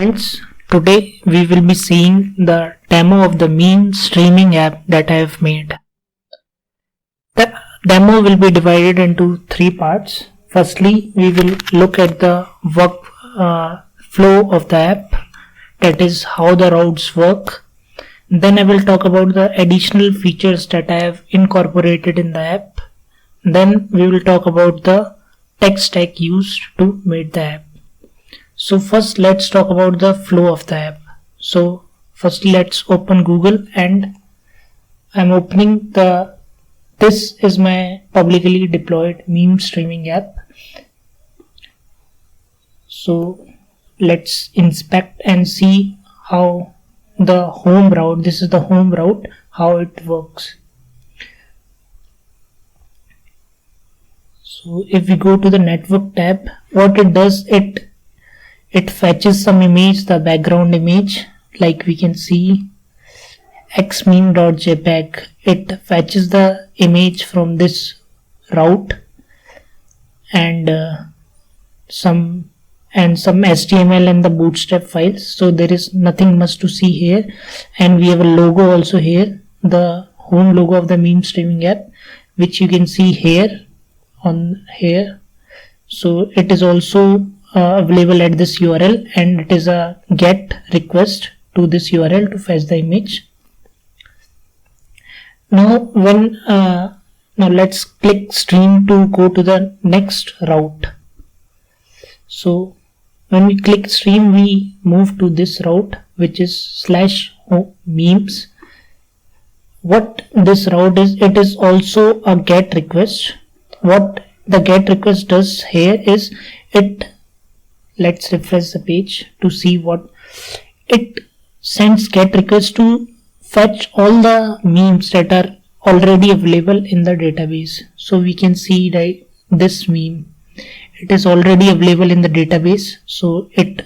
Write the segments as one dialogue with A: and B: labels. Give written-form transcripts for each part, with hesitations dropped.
A: friends, today we will be seeing the demo of the meme streaming app that I have made. The demo will be divided into three parts. Firstly, we will look at the work flow of the app, that is how the routes work. Then I will talk about the additional features that I have incorporated in the app. Then we will talk about the tech stack used to make the app. So first let's talk about the flow of the app. So first let's open Google, and I'm opening this is my publicly deployed meme streaming app. So let's inspect and see how the home route, this is the home route, how it works. So if we go to the network tab, what it does, it fetches some image, the background image, like we can see xmeme.jpg. It fetches the image from this route and some HTML and the bootstrap files. So there is nothing much to see here, and we have a logo also here, the home logo of the meme streaming app, which you can see here on here. So it is also available at this URL, and it is a GET request to this URL to fetch the image. Now let's click stream to go to the next route. So when we click stream, we move to this route, which is /memes. What this route is, it is also a GET request. What the GET request does here is, let's refresh the page to see what it sends. GET request to fetch all the memes that are already available in the database. So we can see that this meme, it is already available in the database. So it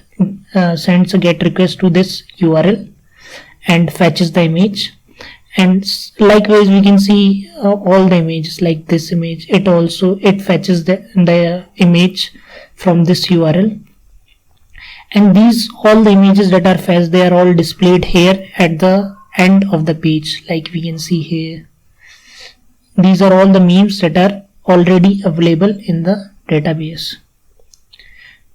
A: sends a GET request to this URL and fetches the image. And likewise, we can see all the images, like this image. It fetches the image from this URL. And all the images that are fetched, they are all displayed here at the end of the page, like we can see here. These are all the memes that are already available in the database.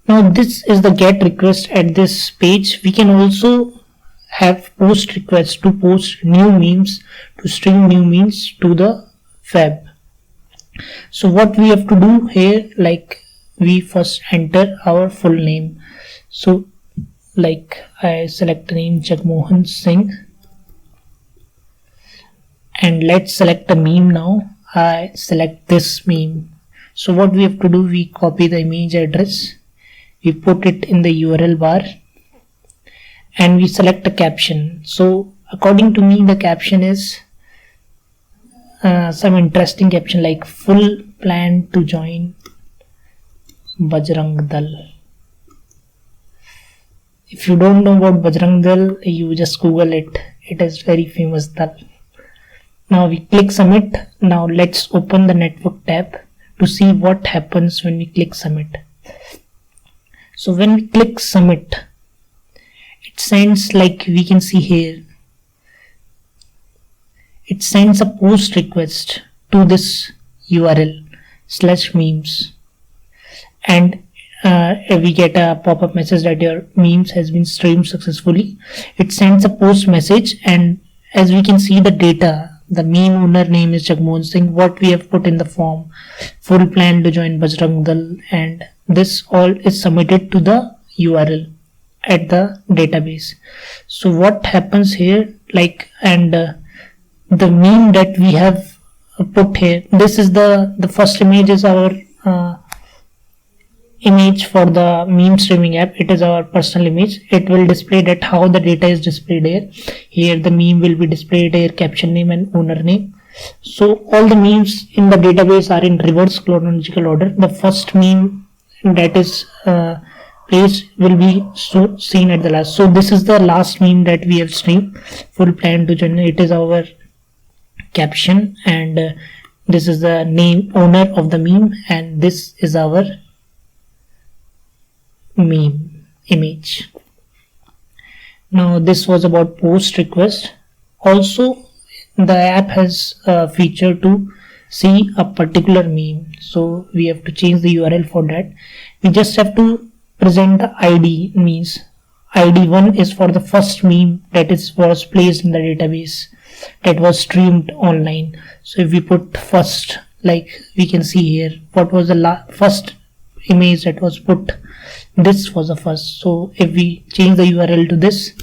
A: Now this is the GET request at this page. We can also have post requests to post new memes, to stream new memes to the web. So what we have to do here, like we first enter our full name. So like I select the name Jagmohan Singh, and let's select a meme now. I select this meme. So what we have to do, we copy the image address, we put it in the URL bar, and we select a caption. So according to me, the caption is some interesting caption like full plan to join Bajrang Dal. If you don't know about Bajrang Dal, you just Google it. It is very famous dal. Now we click submit. Now let's open the network tab to see what happens when we click submit. So when we click submit, it sends, like we can see here, it sends a post request to this URL /memes, and we get a pop-up message that your memes has been streamed successfully. It sends a post message, and as we can see the data, the meme owner name is Jagmohan Singh, what we have put in the form, full plan to join Bajrang Dal, and this all is submitted to the URL at the database. So what happens here, the meme that we have put here, this is the first image is our image for the meme streaming app. It is our personal image. It will display that how the data is displayed here. Here the meme will be displayed here, caption name and owner name. So all the memes in the database are in reverse chronological order. The first meme that is placed will be seen at the last. So this is the last meme that we have streamed, full plan to join. It is our caption, and this is the name owner of the meme, and this is our meme image. Now this was about post request. Also, the app has a feature to see a particular meme, so we have to change the URL for that. We just have to present the ID, means ID1 is for the first meme that was placed in the database, that was streamed online. So if we put first, like we can see here, what was the first image that was put, this was the first. So if we change the URL to this,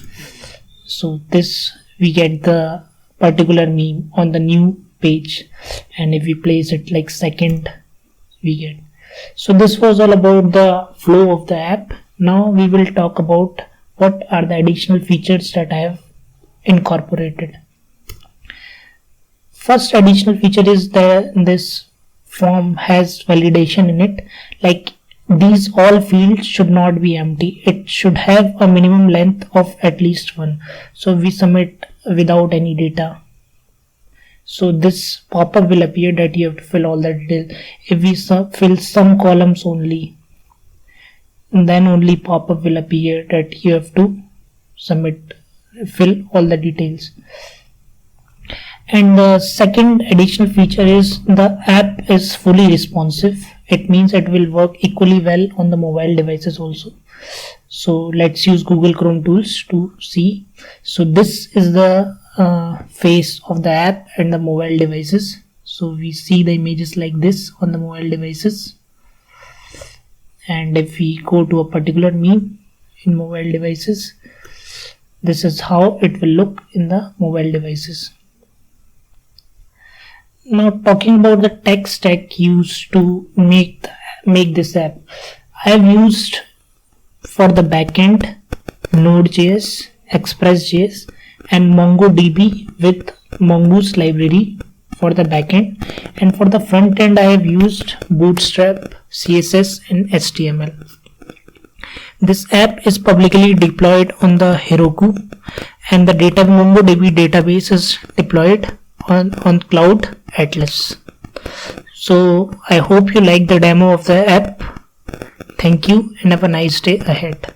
A: so this, we get the particular meme on the new page, and if we place it like second, we get. So this was all about the flow of the app. Now we will talk about what are the additional features that I have incorporated. First additional feature is that this form has validation in it. Like, these all fields should not be empty. It should have a minimum length of at least 1. So we submit without any data. So this pop-up will appear that you have to fill all the details. If we fill some columns only, then only pop-up will appear that you have to fill all the details. And the second additional feature is the app is fully responsive. It means it will work equally well on the mobile devices also. So let's use Google Chrome tools to see. So this is the face of the app and the mobile devices. So we see the images like this on the mobile devices. And if we go to a particular meme in mobile devices, this is how it will look in the mobile devices. Now talking about the tech stack used to make this app, I have used for the backend Node.js, Express.js, and MongoDB with Mongoose library for the backend, and for the front end I have used Bootstrap, CSS, and HTML. This app is publicly deployed on the Heroku, and the MongoDB database is deployed on Cloud Atlas. So I hope you like the demo of the app. Thank you and have a nice day ahead.